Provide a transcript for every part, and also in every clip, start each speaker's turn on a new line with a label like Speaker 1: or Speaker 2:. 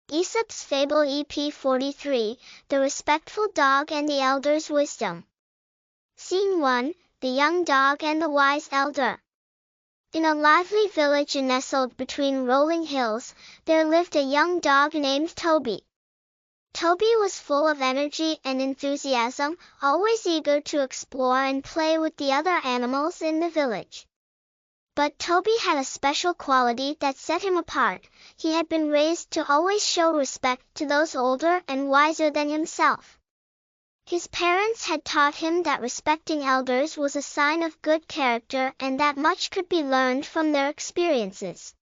Speaker 1: Aesop's Fable EP43, The Respectful Dog and the Elder's Wisdom. Scene 1, The Young Dog and the Wise Elder. In a lively village nestled between rolling hills, there lived a young dog named Toby. Toby was full of energy and enthusiasm, always eager to explore and play with the other animals in the village. But Toby had a special quality that set him apart. He had been raised to always show respect to those older and wiser than himself. His parents had taught him that respecting elders was a sign of good character and that much could be learned from their experiences.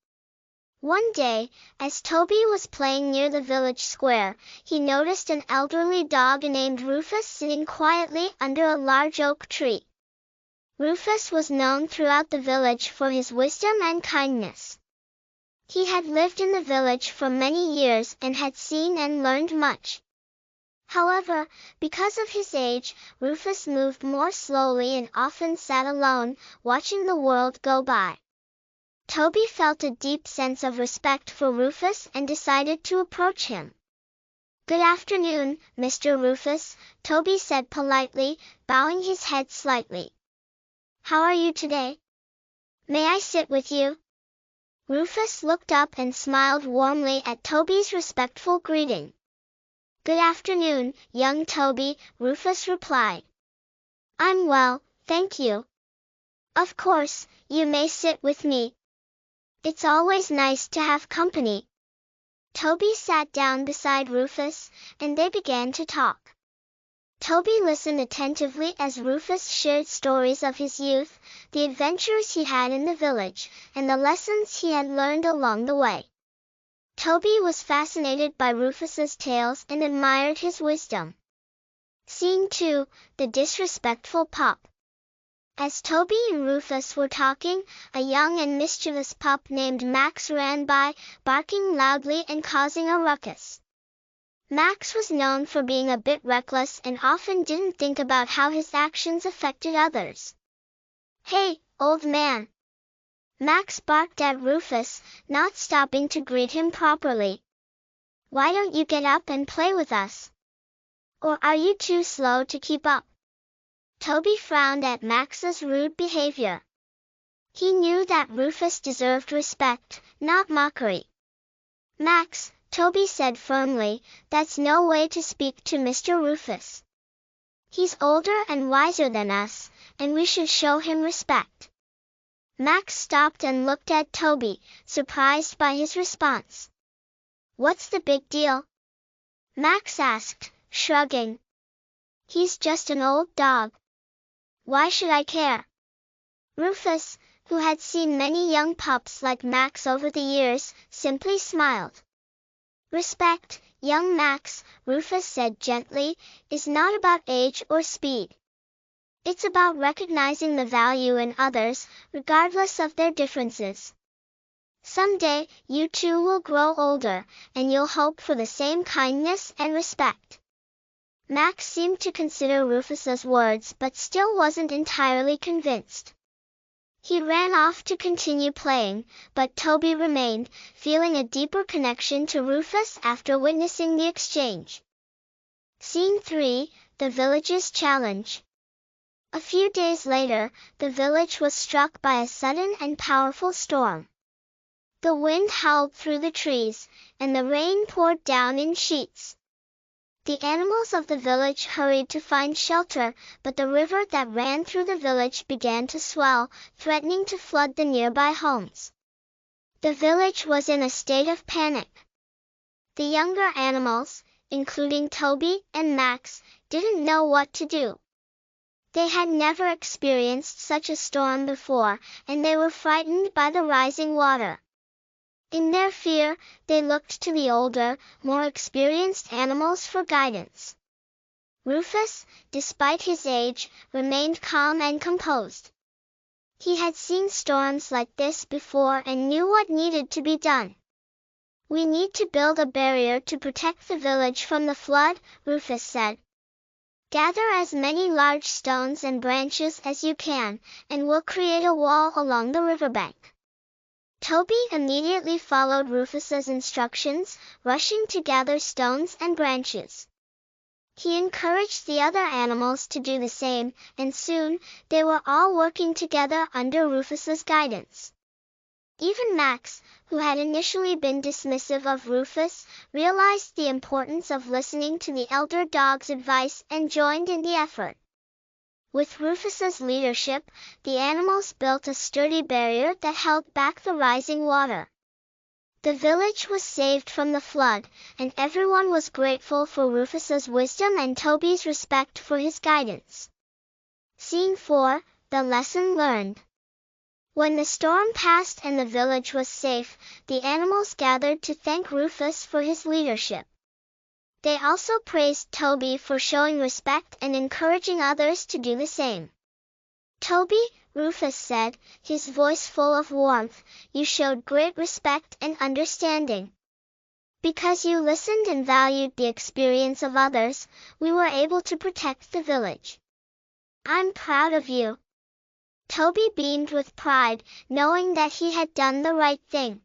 Speaker 1: One day, as Toby was playing near the village square, he noticed an elderly dog named Rufus sitting quietly under a large oak tree. Rufus was known throughout the village for his wisdom and kindness. He had lived in the village for many years and had seen and learned much. However, because of his age, Rufus moved more slowly and often sat alone, watching the world go by. Toby felt a deep sense of respect for Rufus and decided to approach him. "Good afternoon, Mr. Rufus," Toby said politely, bowing his head slightly. "How are you today? May I sit with you?" Rufus looked up and smiled warmly at Toby's respectful greeting. "Good afternoon, young Toby," Rufus replied. "I'm well, thank you." "Of course, you may sit with me. It's always nice to have company." Toby sat down beside Rufus, and they began to talk. Toby listened attentively as Rufus shared stories of his youth, the adventures he had in the village, and the lessons he had learned along the way. Toby was fascinated by Rufus's tales and admired his wisdom. Scene 2, The Disrespectful Pup. As Toby and Rufus were talking, a young and mischievous pup named Max ran by, barking loudly and causing a ruckus. Max was known for being a bit reckless and often didn't think about how his actions affected others. "Hey, old man!" Max barked at Rufus, not stopping to greet him properly. "Why don't you get up and play with us? Or are you too slow to keep up?" Toby frowned at Max's rude behavior. He knew that Rufus deserved respect, not mockery. "Max," Toby said firmly, "that's no way to speak to Mr. Rufus. He's older and wiser than us, and we should show him respect." Max stopped and looked at Toby, surprised by his response. "What's the big deal?" Max asked, shrugging. "He's just an old dog. Why should I care?" Rufus, who had seen many young pups like Max over the years, simply smiled. "Respect, young Max," Rufus said gently, "is not about age or speed. It's about recognizing the value in others, regardless of their differences. Someday, you too will grow older, and you'll hope for the same kindness and respect." Max seemed to consider Rufus's words but still wasn't entirely convinced. He ran off to continue playing, but Toby remained, feeling a deeper connection to Rufus after witnessing the exchange. Scene 3, The Village's Challenge. A few days later, the village was struck by a sudden and powerful storm. The wind howled through the trees, and the rain poured down in sheets. The animals of the village hurried to find shelter, but the river that ran through the village began to swell, threatening to flood the nearby homes. The village was in a state of panic. The younger animals, including Toby and Max, didn't know what to do. They had never experienced such a storm before, and they were frightened by the rising water. In their fear, they looked to the older, more experienced animals for guidance. Rufus, despite his age, remained calm and composed. He had seen storms like this before and knew what needed to be done. "We need to build a barrier to protect the village from the flood," Rufus said. "Gather as many large stones and branches as you can, and we'll create a wall along the riverbank." Toby immediately followed Rufus's instructions, rushing to gather stones and branches. He encouraged the other animals to do the same, and soon, they were all working together under Rufus's guidance. Even Max, who had initially been dismissive of Rufus, realized the importance of listening to the elder dog's advice and joined in the effort. With Rufus's leadership, the animals built a sturdy barrier that held back the rising water. The village was saved from the flood, and everyone was grateful for Rufus's wisdom and Toby's respect for his guidance. Scene 4, The Lesson Learned. When the storm passed and the village was safe, the animals gathered to thank Rufus for his leadership. They also praised Toby for showing respect and encouraging others to do the same. "Toby," Rufus said, his voice full of warmth, "you showed great respect and understanding. Because you listened and valued the experience of others, we were able to protect the village. I'm proud of you." Toby beamed with pride, knowing that he had done the right thing.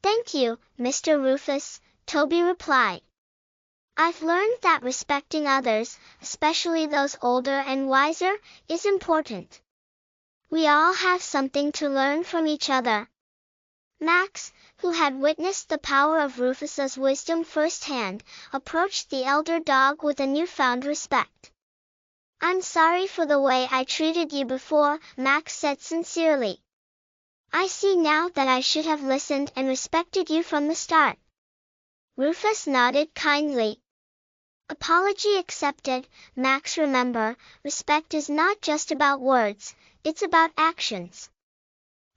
Speaker 1: "Thank you, Mr. Rufus," Toby replied. "I've learned that respecting others, especially those older and wiser, is important. We all have something to learn from each other." Max, who had witnessed the power of Rufus's wisdom firsthand, approached the elder dog with a newfound respect. "I'm sorry for the way I treated you before," Max said sincerely. "I see now that I should have listened and respected you from the start." Rufus nodded kindly. "Apology accepted, Max. Remember, respect is not just about words, it's about actions.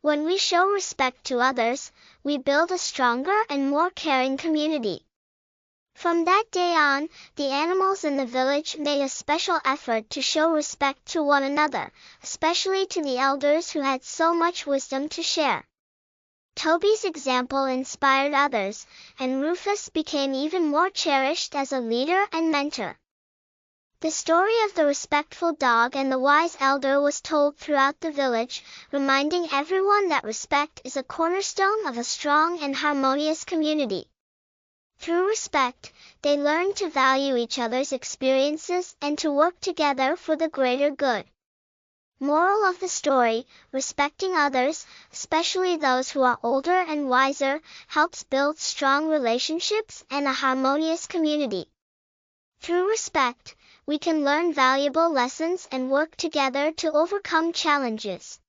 Speaker 1: When we show respect to others, we build a stronger and more caring community." From that day on, the animals in the village made a special effort to show respect to one another, especially to the elders who had so much wisdom to share. Toby's example inspired others, and Rufus became even more cherished as a leader and mentor. The story of the respectful dog and the wise elder was told throughout the village, reminding everyone that respect is a cornerstone of a strong and harmonious community. Through respect, they learned to value each other's experiences and to work together for the greater good. Moral of the story: respecting others, especially those who are older and wiser, helps build strong relationships and a harmonious community. Through respect, we can learn valuable lessons and work together to overcome challenges.